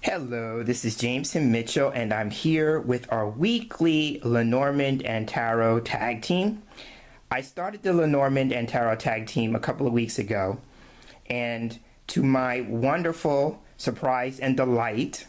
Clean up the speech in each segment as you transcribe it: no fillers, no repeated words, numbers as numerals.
Hello, this is Jameson Mitchell, and I'm here with our weekly Lenormand and Tarot Tag-Team. I started the Lenormand and Tarot Tag-Team a couple of weeks ago, and to my wonderful surprise and delight,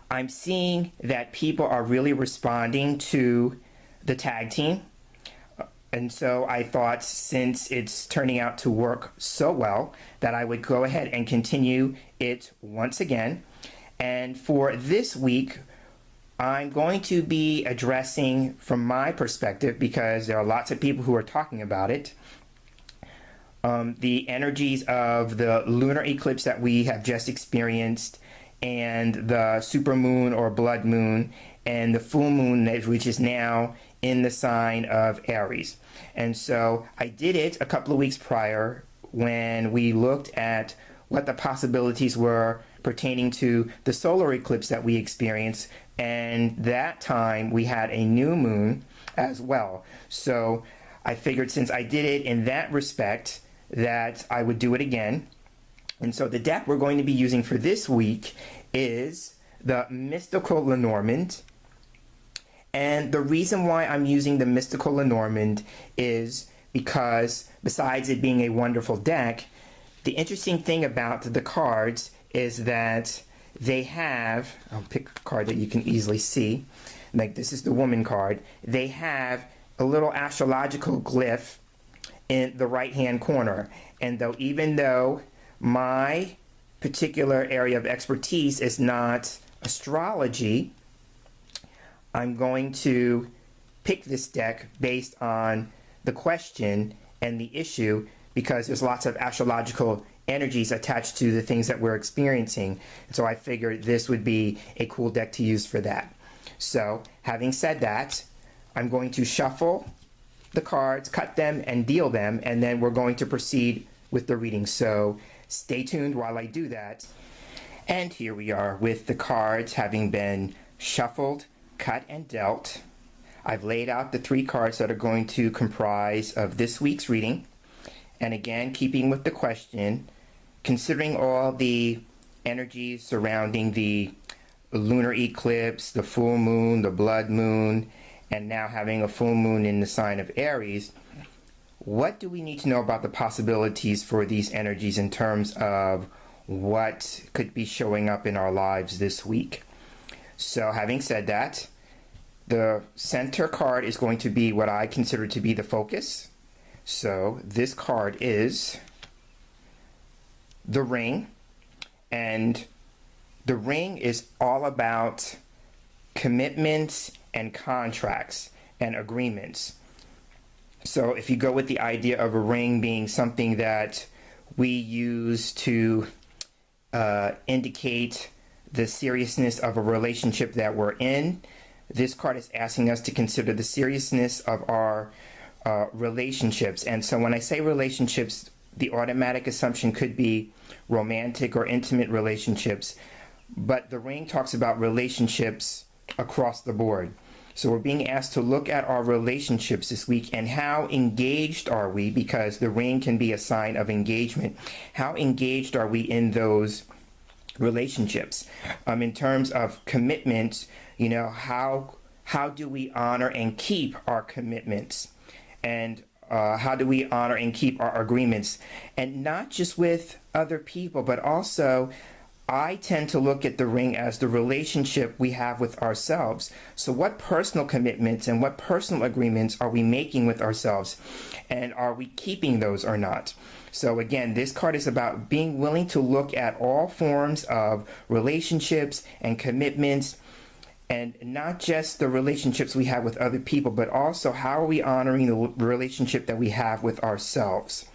I'm seeing that people are really responding to the tag team. And so I thought, since it's turning out to work so well, that I would go ahead and continue it once again. And for this week, I'm going to be addressing from my perspective, because there are lots of people who are talking about it, the energies of the lunar eclipse that we have just experienced, and the supermoon or blood moon, and the full moon, which is now in the sign of Aries. And so I did it a couple of weeks prior when we looked at what the possibilities were pertaining to the solar eclipse that we experienced, and that time we had a new moon as well. So I figured, since I did it in that respect, that I would do it again. And so the deck we're going to be using for this week is the Mystical Lenormand. And the reason why I'm using the Mystical Lenormand is because, besides it being a wonderful deck, the interesting thing about the cards is that they have, I'll pick a card that you can easily see, like this is the woman card, they have a little astrological glyph in the right hand corner. And even though my particular area of expertise is not astrology, I'm going to pick this deck based on the question and the issue, because there's lots of astrological energies attached to the things that we're experiencing. And so I figured this would be a cool deck to use for that. So having said that, I'm going to shuffle the cards, cut them, and deal them, and then we're going to proceed with the reading. So stay tuned while I do that. And here we are with the cards having been shuffled, cut, and dealt. I've laid out the 3 cards that are going to comprise of this week's reading. And again, keeping with the question, considering all the energies surrounding the lunar eclipse, the full moon, the blood moon, and now having a full moon in the sign of Aries, what do we need to know about the possibilities for these energies in terms of what could be showing up in our lives this week? So having said that, the center card is going to be what I consider to be the focus. So this card is the ring, and the ring is all about commitments and contracts and agreements. So if you go with the idea of a ring being something that we use to indicate the seriousness of a relationship that we're in, this card is asking us to consider the seriousness of our relationships. And so when I say relationships, the automatic assumption could be romantic or intimate relationships, but the ring talks about relationships across the board. So we're being asked to look at our relationships this week, and how engaged are we, because the ring can be a sign of engagement. How engaged are we in those relationships? In terms of commitments, you know, how do we honor and keep our commitments? And how do we honor and keep our agreements? And not just with other people, but also I tend to look at the ring as the relationship we have with ourselves. So what personal commitments and what personal agreements are we making with ourselves? And are we keeping those or not? So again, this card is about being willing to look at all forms of relationships and commitments, and not just the relationships we have with other people, but also how are we honoring the relationship that we have with ourselves.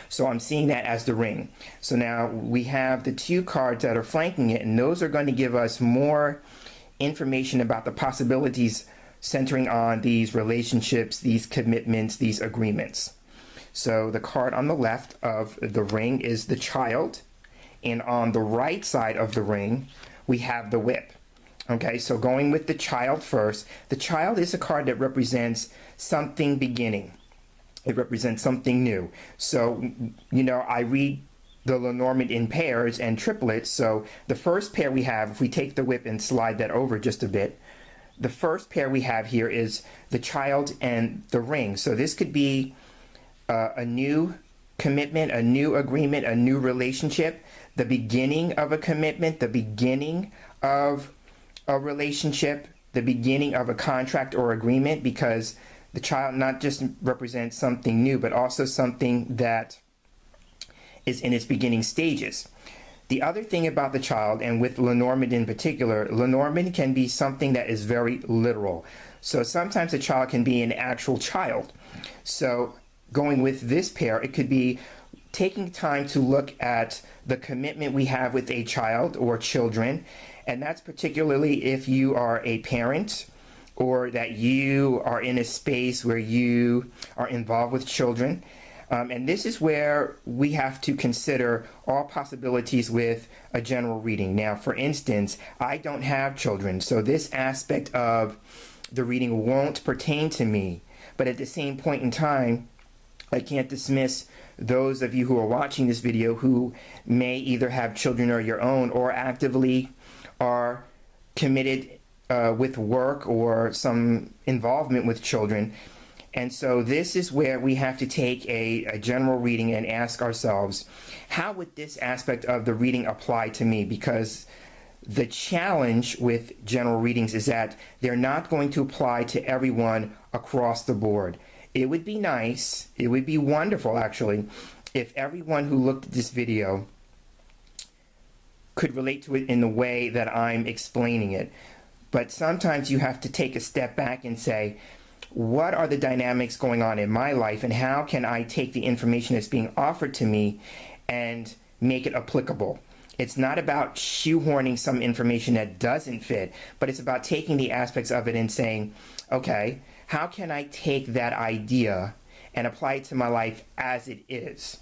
So I'm seeing that as the ring. So now we have the 2 cards that are flanking it, and those are going to give us more information about the possibilities centering on these relationships, these commitments, these agreements. So the card on the left of the ring is the Child, and on the right side of the ring we have the Whip. Okay, so going with the Child first, the Child is a card that represents something beginning. It represents something new. So, you know, I read the Lenormand in pairs and triplets. So the first pair we have, if we take the whip and slide that over just a bit, the first pair we have here is the child and the ring. So this could be a new commitment, a new agreement, a new relationship, the beginning of a commitment, the beginning of a relationship, the beginning of a contract or agreement, because the child not just represents something new, but also something that is in its beginning stages. The other thing about the child, and with Lenormand in particular, Lenormand can be something that is very literal. So sometimes a child can be an actual child. So going with this pair, it could be taking time to look at the commitment we have with a child or children, and that's particularly if you are a parent or that you are in a space where you are involved with children. And this is where we have to consider all possibilities with a general reading. Now, for instance, I don't have children, so this aspect of the reading won't pertain to me. But at the same point in time, I can't dismiss those of you who are watching this video who may either have children of your own or actively are committed with work or some involvement with children. And so this is where we have to take a general reading and ask ourselves, how would this aspect of the reading apply to me? Because the challenge with general readings is that they're not going to apply to everyone across the board. It would be nice, it would be wonderful actually, if everyone who looked at this video could relate to it in the way that I'm explaining it. But sometimes you have to take a step back and say, what are the dynamics going on in my life, and how can I take the information that's being offered to me and make it applicable? It's not about shoehorning some information that doesn't fit, but it's about taking the aspects of it and saying, okay, how can I take that idea and apply it to my life as it is?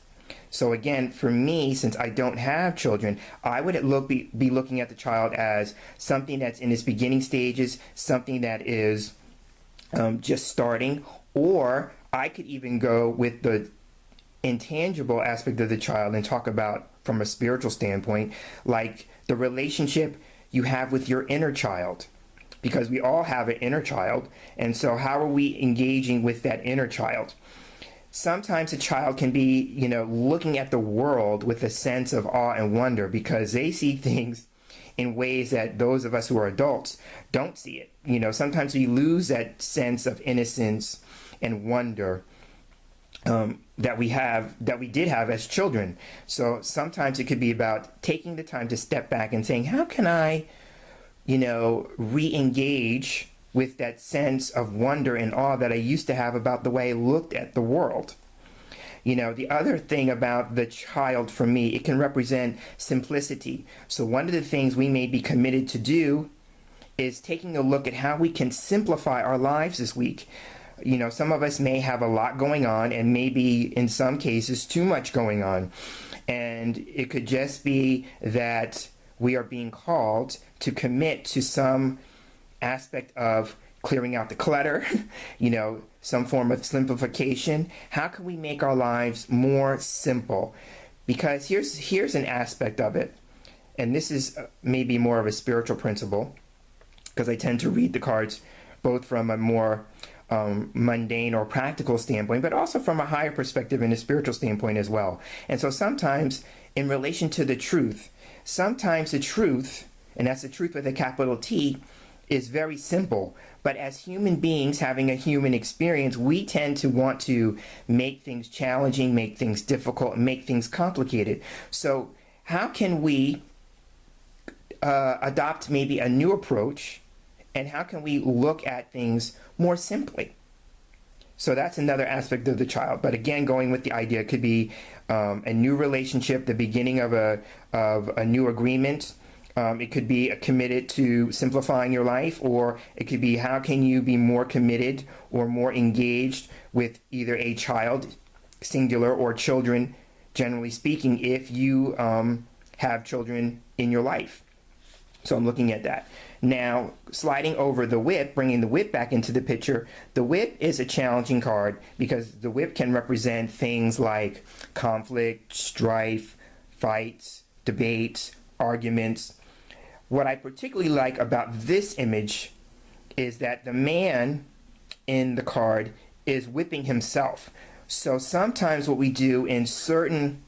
So again, for me, since I don't have children, I would be looking at the child as something that's in its beginning stages, something that is just starting, or I could even go with the intangible aspect of the child and talk about from a spiritual standpoint, like the relationship you have with your inner child, because we all have an inner child. And so how are we engaging with that inner child? Sometimes a child can be, looking at the world with a sense of awe and wonder because they see things in ways that those of us who are adults don't see it. Sometimes we lose that sense of innocence and wonder that we did have as children. So sometimes it could be about taking the time to step back and saying, how can I, re-engage with that sense of wonder and awe that I used to have about the way I looked at the world. The other thing about the child for me, it can represent simplicity. So one of the things we may be committed to do is taking a look at how we can simplify our lives this week. Some of us may have a lot going on, and maybe in some cases too much going on. And it could just be that we are being called to commit to some aspect of clearing out the clutter, some form of simplification. How can we make our lives more simple? Because here's an aspect of it, and this is maybe more of a spiritual principle, because I tend to read the cards both from a more mundane or practical standpoint, but also from a higher perspective and a spiritual standpoint as well. And so sometimes in relation to the truth, sometimes the truth, and that's the truth with a capital T, is very simple. But as human beings having a human experience, we tend to want to make things challenging, make things difficult, make things complicated. So how can we adopt maybe a new approach, and how can we look at things more simply? So that's another aspect of the child. But again, going with the idea, it could be a new relationship, the beginning of a new agreement. It could be committed to simplifying your life, or it could be how can you be more committed or more engaged with either a child, singular, or children, generally speaking, if you have children in your life. So I'm looking at that. Now, sliding over the whip, bringing the whip back into the picture, the whip is a challenging card because the whip can represent things like conflict, strife, fights, debates, arguments. What I particularly like about this image is that the man in the card is whipping himself. So sometimes what we do in certain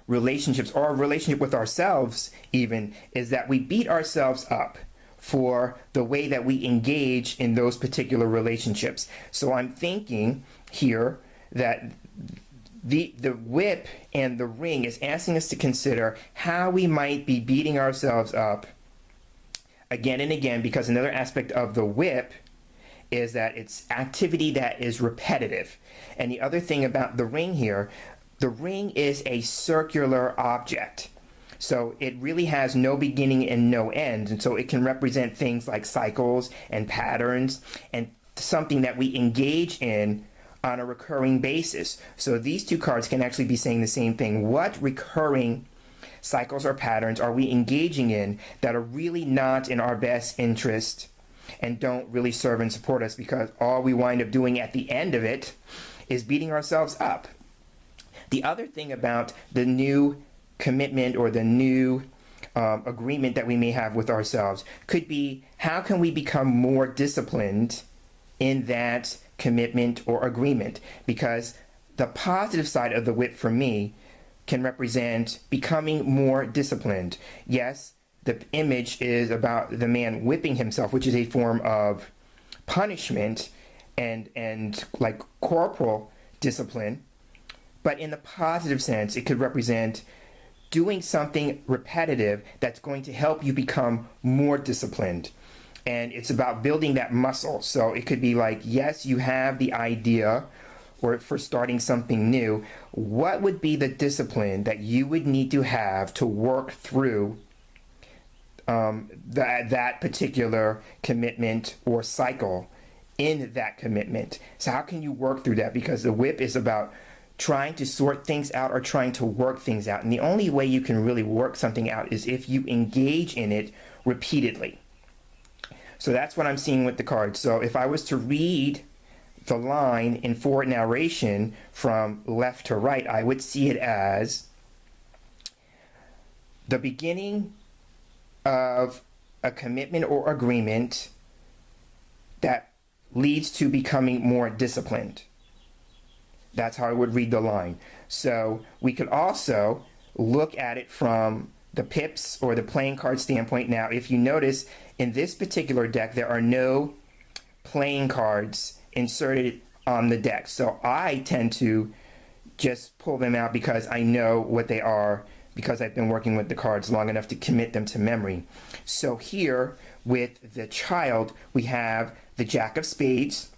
relationships, or a relationship with ourselves even, is that we beat ourselves up for the way that we engage in those particular relationships. So I'm thinking here that the whip and the ring is asking us to consider how we might be beating ourselves up again and again, because another aspect of the whip is that it's activity that is repetitive. And the other thing about the ring here, the ring is a circular object. So it really has no beginning and no end. And so it can represent things like cycles and patterns and something that we engage in on a recurring basis. So these two cards can actually be saying the same thing. What recurring cycles or patterns are we engaging in that are really not in our best interest and don't really serve and support us, because all we wind up doing at the end of it is beating ourselves up. The other thing about the new commitment or the new agreement that we may have with ourselves could be, how can we become more disciplined in that commitment or agreement? Because the positive side of the whip for me can represent becoming more disciplined. Yes, the image is about the man whipping himself, which is a form of punishment and like corporal discipline. But in the positive sense, it could represent doing something repetitive that's going to help you become more disciplined. And it's about building that muscle. So it could be like, yes, you have the idea or for starting something new. What would be the discipline that you would need to have to work through that particular commitment or cycle in that commitment? So how can you work through that? Because the whip is about trying to sort things out or trying to work things out. And the only way you can really work something out is if you engage in it repeatedly. So that's what I'm seeing with the cards. So if I was to read the line in forward narration from left to right, I would see it as the beginning of a commitment or agreement that leads to becoming more disciplined. That's how I would read the line. So we could also look at it from the pips or the playing card standpoint. Now, if you notice, in this particular deck, there are no playing cards inserted on the deck. So I tend to just pull them out because I know what they are, because I've been working with the cards long enough to commit them to memory. So here with the child, we have the Jack of Spades.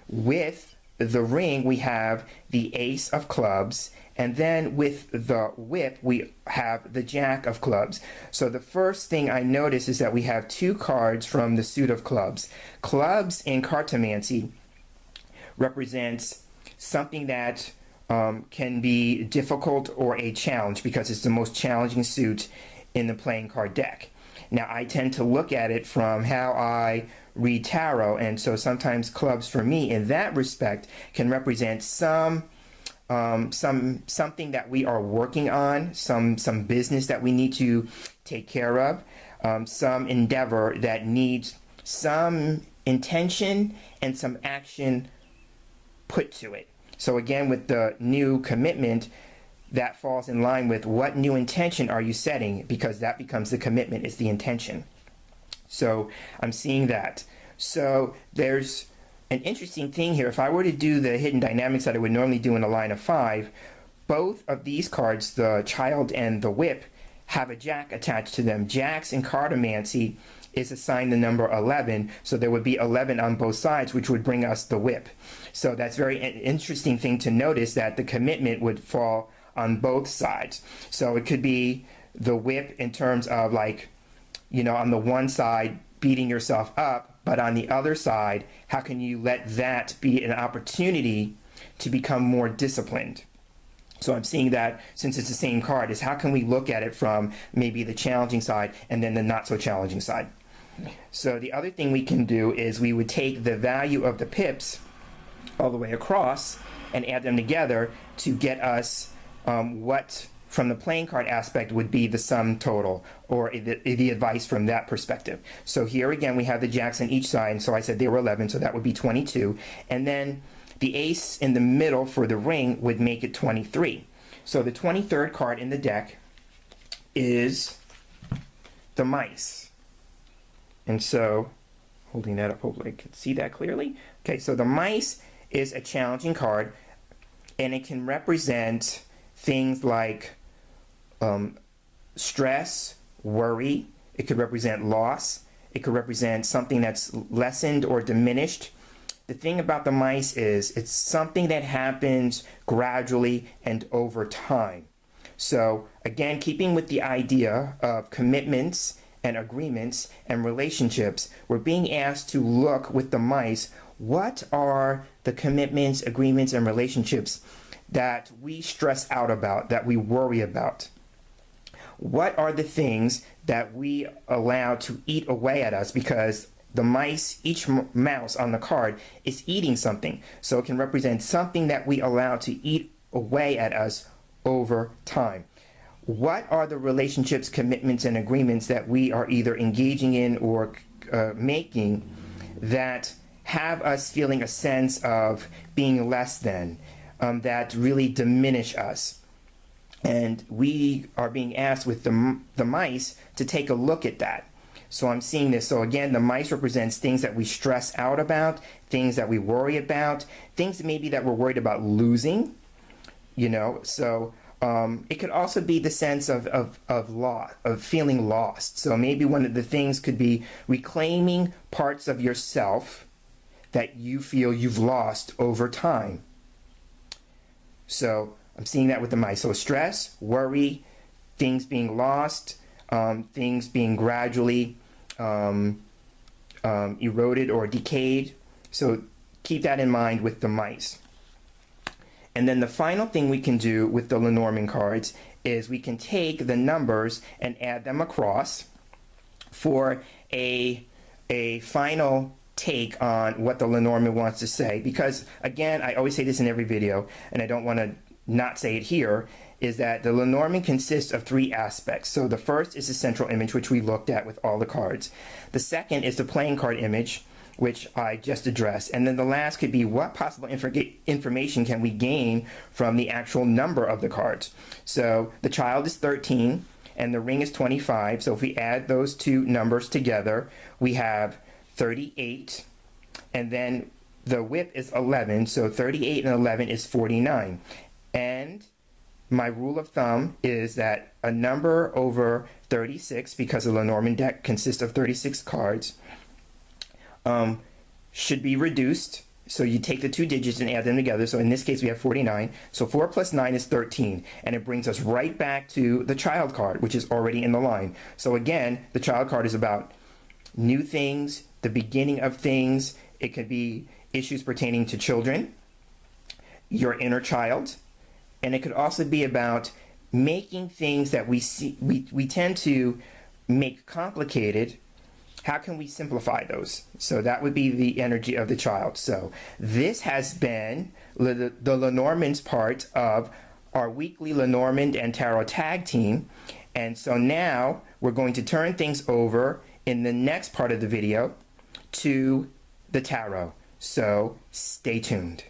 With the ring, we have the Ace of Clubs. And then with the whip, we have the Jack of Clubs. So the first thing I notice is that we have two cards from the suit of clubs. Clubs in cartomancy represents something that can be difficult or a challenge, because it's the most challenging suit in the playing card deck. Now, I tend to look at it from how I read tarot, and so sometimes clubs for me in that respect can represent something that we are working on, some business that we need to take care of, some endeavor that needs some intention and some action put to it. So again, with the new commitment, that falls in line with what new intention are you setting, because that becomes the commitment, it's the intention. So I'm seeing that. So there's an interesting thing here. If I were to do the hidden dynamics that I would normally do in a line of 5, both of these cards, the child and the whip, have a jack attached to them. Jacks in cartomancy is assigned the number 11, so there would be 11 on both sides, which would bring us the whip. So that's very interesting thing to notice, that the commitment would fall on both sides. So it could be the whip in terms of, like, you know, on the one side beating yourself up, but on the other side, how can you let that be an opportunity to become more disciplined? So I'm seeing that, since it's the same card, is how can we look at it from maybe the challenging side and then the not so challenging side. So the other thing we can do is we would take the value of the pips all the way across and add them together to get us what from the playing card aspect would be the sum total, or the advice from that perspective. So here again we have the jacks on each side, and so I said they were 11, so that would be 22. And then the ace in the middle for the ring would make it 23. So the 23rd card in the deck is the mice. And so, holding that up, hopefully I can see that clearly. Okay, so the mice is a challenging card, and it can represent things like stress, worry. It could represent loss. It could represent something that's lessened or diminished. The thing about the mice is it's something that happens gradually and over time. So again, keeping with the idea of commitments and agreements and relationships, we're being asked to look with the mice, what are the commitments, agreements, and relationships that we stress out about, that we worry about? What are the things that we allow to eat away at us? Because the mice, each mouse on the card is eating something. So it can represent something that we allow to eat away at us over time. What are the relationships, commitments, and agreements that we are either engaging in or making that have us feeling a sense of being less than, that really diminish us? And we are being asked with the mice to take a look at that. So I'm seeing this. So again, the mice represents things that we stress out about, things that we worry about, things maybe that we're worried about losing, you know. So it could also be the sense of loss, of feeling lost. So maybe one of the things could be reclaiming parts of yourself that you feel you've lost over time. So I'm seeing that with the mice. So stress, worry, things being lost, things being gradually eroded or decayed. So keep that in mind with the mice. And then the final thing we can do with the Lenormand cards is we can take the numbers and add them across for a final take on what the Lenormand wants to say. Because again, I always say this in every video, and I don't want to not say it here, is that the Lenormand consists of three aspects. So the first is the central image, which we looked at with all the cards. The second is the playing card image, which I just addressed. And then the last could be what possible information can we gain from the actual number of the cards. So the child is 13 and the ring is 25. So if we add those two numbers together, we have 38. And then the whip is 11. So 38 and 11 is 49. And my rule of thumb is that a number over 36, because the Lenormand deck consists of 36 cards, should be reduced. So you take the two digits and add them together. So in this case, we have 49. So 4 plus 9 is 13. And it brings us right back to the child card, which is already in the line. So again, the child card is about new things, the beginning of things. It could be issues pertaining to children, your inner child. And it could also be about making things that we tend to make complicated. How can we simplify those? So that would be the energy of the child. So this has been the Lenormand's part of our weekly Lenormand and Tarot Tag Team. And so now we're going to turn things over in the next part of the video to the tarot. So stay tuned.